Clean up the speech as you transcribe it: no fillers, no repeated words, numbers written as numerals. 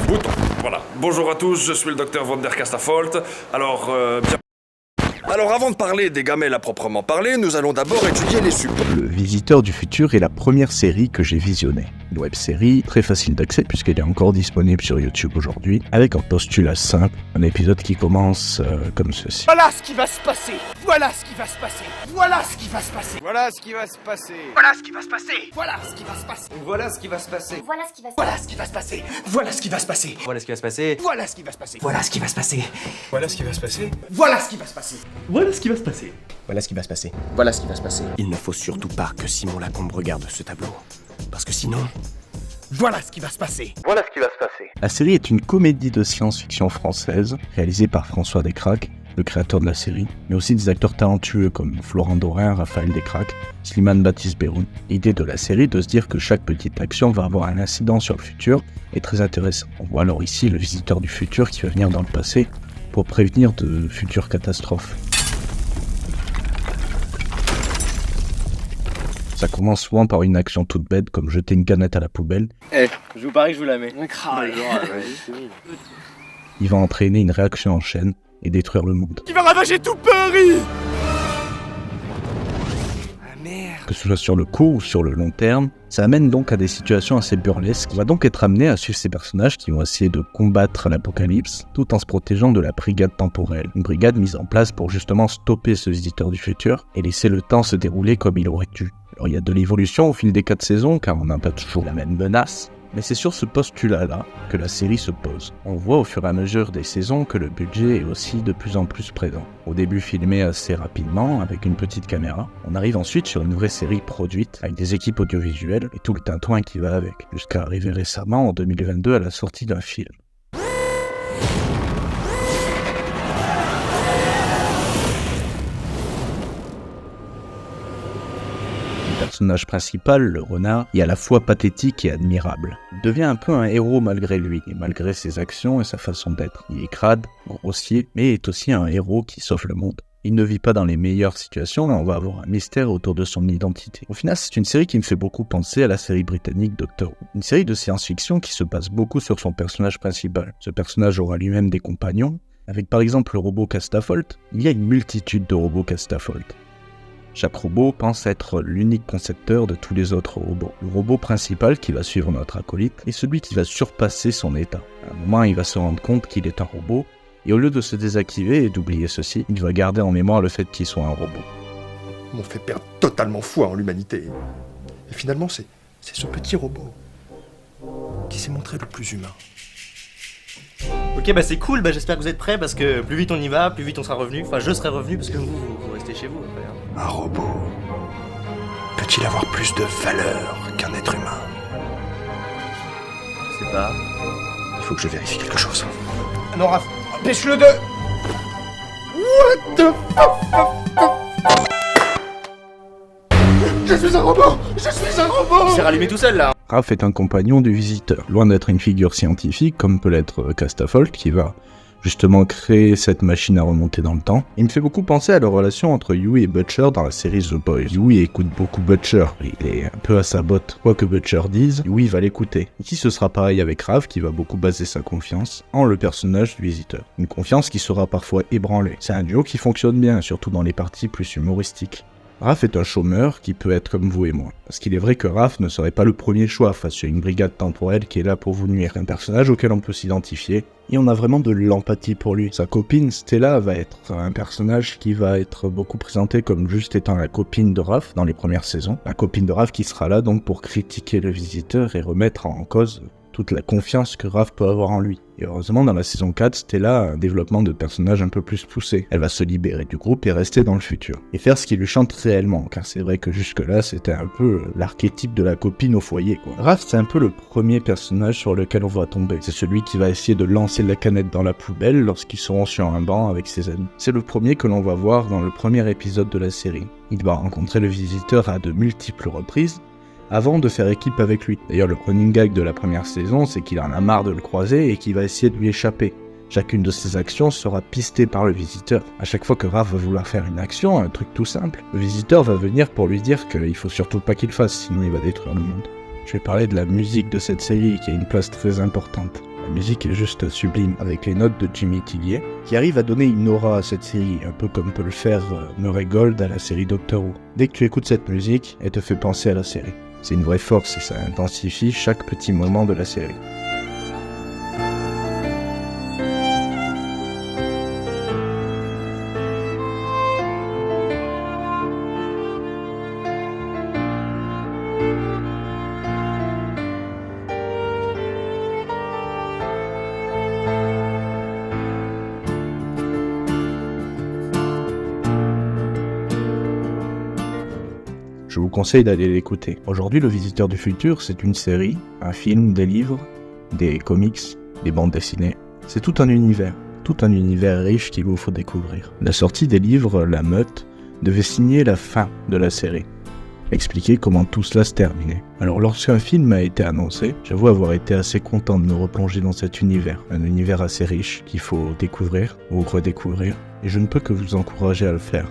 Bouton. Voilà. Bonjour à tous, je suis le docteur Van der Castafolt. Alors avant de parler des gamelles à proprement parler, nous allons d'abord étudier les supports. Le Visiteur du futur est la première série que j'ai visionnée. Une web-série très facile d'accès puisqu'elle est encore disponible sur YouTube aujourd'hui, avec un postulat simple, un épisode qui commence comme ceci. Voilà ce qui va se passer. Voilà ce qui va se passer. Voilà ce qui va se passer. Voilà ce qui va se passer. Voilà ce qui va se passer. Voilà ce qui va se passer. Voilà ce qui va se passer. Voilà ce qui va se passer. Voilà ce qui va se passer. Voilà ce qui va se passer. Voilà ce qui va se passer. Voilà ce qui va se passer. Voilà ce qui va se passer. Voilà ce qui va se passer. Voilà ce qui va se passer. Voilà ce qui va se passer. Voilà ce qui va se passer. Il ne faut surtout pas que Simon Lacombe regarde ce tableau. Parce que sinon... Voilà ce qui va se passer. Voilà ce qui va se passer. La série est une comédie de science-fiction française, réalisée par François Descraques, le créateur de la série, mais aussi des acteurs talentueux comme Florent Dorin, Raphaël Descraques, Slimane Baptiste-Beroun. L'idée de la série de se dire que chaque petite action va avoir un incident sur le futur est très intéressant. On voit alors ici le visiteur du futur qui va venir dans le passé pour prévenir de futures catastrophes. Ça commence souvent par une action toute bête comme jeter une canette à la poubelle. Je vous parie que je vous la mets. Il va entraîner une réaction en chaîne et détruire le monde. Qui va ravager tout Paris. Que ce soit sur le court ou sur le long terme, ça amène donc à des situations assez burlesques. On va donc être amené à suivre ces personnages qui vont essayer de combattre l'apocalypse tout en se protégeant de la brigade temporelle. Une brigade mise en place pour justement stopper ce visiteur du futur et laisser le temps se dérouler comme il aurait dû. Alors il y a de l'évolution au fil des 4 saisons car on n'a pas toujours la même menace. Mais c'est sur ce postulat-là que la série se pose. On voit au fur et à mesure des saisons que le budget est aussi de plus en plus présent. Au début filmé assez rapidement, avec une petite caméra, on arrive ensuite sur une vraie série produite, avec des équipes audiovisuelles et tout le tintouin qui va avec, jusqu'à arriver récemment en 2022 à la sortie d'un film. Le personnage principal, le renard, est à la fois pathétique et admirable. Il devient un peu un héros malgré lui, et malgré ses actions et sa façon d'être. Il est crade, grossier, mais est aussi un héros qui sauve le monde. Il ne vit pas dans les meilleures situations, mais on va avoir un mystère autour de son identité. Au final, c'est une série qui me fait beaucoup penser à la série britannique Doctor Who. Une série de science-fiction qui se base beaucoup sur son personnage principal. Ce personnage aura lui-même des compagnons. Avec par exemple le robot Castafolt, il y a une multitude de robots Castafolt. Chaque robot pense être l'unique concepteur de tous les autres robots. Le robot principal qui va suivre notre acolyte est celui qui va surpasser son état. À un moment, il va se rendre compte qu'il est un robot, et au lieu de se désactiver et d'oublier ceci, il va garder en mémoire le fait qu'il soit un robot. Ils m'ont fait perdre totalement foi en l'humanité. Et finalement, c'est ce petit robot qui s'est montré le plus humain. Ok, bah c'est cool, j'espère que vous êtes prêts parce que plus vite on y va, plus vite on sera revenu. Enfin, je serai revenu parce que vous restez chez vous après. Hein. Un robot peut-il avoir plus de valeur qu'un être humain? Je sais pas. Il faut que je vérifie quelque chose. Non, Raph, empêche-le de... What the fuck? Je suis un robot. Il s'est rallumé tout seul là. Raph est un compagnon du visiteur, loin d'être une figure scientifique comme peut l'être Castafolt qui va justement créer cette machine à remonter dans le temps. Il me fait beaucoup penser à la relation entre Huey et Butcher dans la série The Boys. Huey écoute beaucoup Butcher, il est un peu à sa botte. Quoi que Butcher dise, Huey va l'écouter. Ici ce sera pareil avec Raph qui va beaucoup baser sa confiance en le personnage du visiteur. Une confiance qui sera parfois ébranlée. C'est un duo qui fonctionne bien, surtout dans les parties plus humoristiques. Raph est un chômeur qui peut être comme vous et moi. Parce qu'il est vrai que Raph ne serait pas le premier choix face à une brigade temporelle qui est là pour vous nuire. Un personnage auquel on peut s'identifier, et on a vraiment de l'empathie pour lui. Sa copine Stella va être un personnage qui va être beaucoup présenté comme juste étant la copine de Raph dans les premières saisons. La copine de Raph qui sera là donc pour critiquer le visiteur et remettre en cause toute la confiance que Raph peut avoir en lui. Et heureusement, dans la saison 4, Stella a un développement de personnage un peu plus poussé. Elle va se libérer du groupe et rester dans le futur. Et faire ce qui lui chante réellement, car c'est vrai que jusque-là, c'était un peu l'archétype de la copine au foyer, quoi. Raph, c'est un peu le premier personnage sur lequel on va tomber. C'est celui qui va essayer de lancer la canette dans la poubelle lorsqu'ils seront sur un banc avec ses amis. C'est le premier que l'on va voir dans le premier épisode de la série. Il va rencontrer le visiteur à de multiples reprises, avant de faire équipe avec lui. D'ailleurs, le running gag de la première saison, c'est qu'il en a marre de le croiser et qu'il va essayer de lui échapper. Chacune de ses actions sera pistée par le visiteur. À chaque fois que Raph va vouloir faire une action, un truc tout simple, le visiteur va venir pour lui dire qu'il faut surtout pas qu'il le fasse, sinon il va détruire le monde. Je vais parler de la musique de cette série qui a une place très importante. La musique est juste sublime, avec les notes de Jimmy Tillier, qui arrive à donner une aura à cette série, un peu comme peut le faire Murray Gold à la série Doctor Who. Dès que tu écoutes cette musique, elle te fait penser à la série. C'est une vraie force et ça intensifie chaque petit moment de la série. Je vous conseille d'aller l'écouter. Aujourd'hui, Le Visiteur du Futur, c'est une série, un film, des livres, des comics, des bandes dessinées. C'est tout un univers riche qu'il vous faut découvrir. La sortie des livres, La Meute, devait signer la fin de la série. Expliquer comment tout cela se terminait. Alors lorsqu'un film a été annoncé, j'avoue avoir été assez content de me replonger dans cet univers. Un univers assez riche qu'il faut découvrir ou redécouvrir. Et je ne peux que vous encourager à le faire.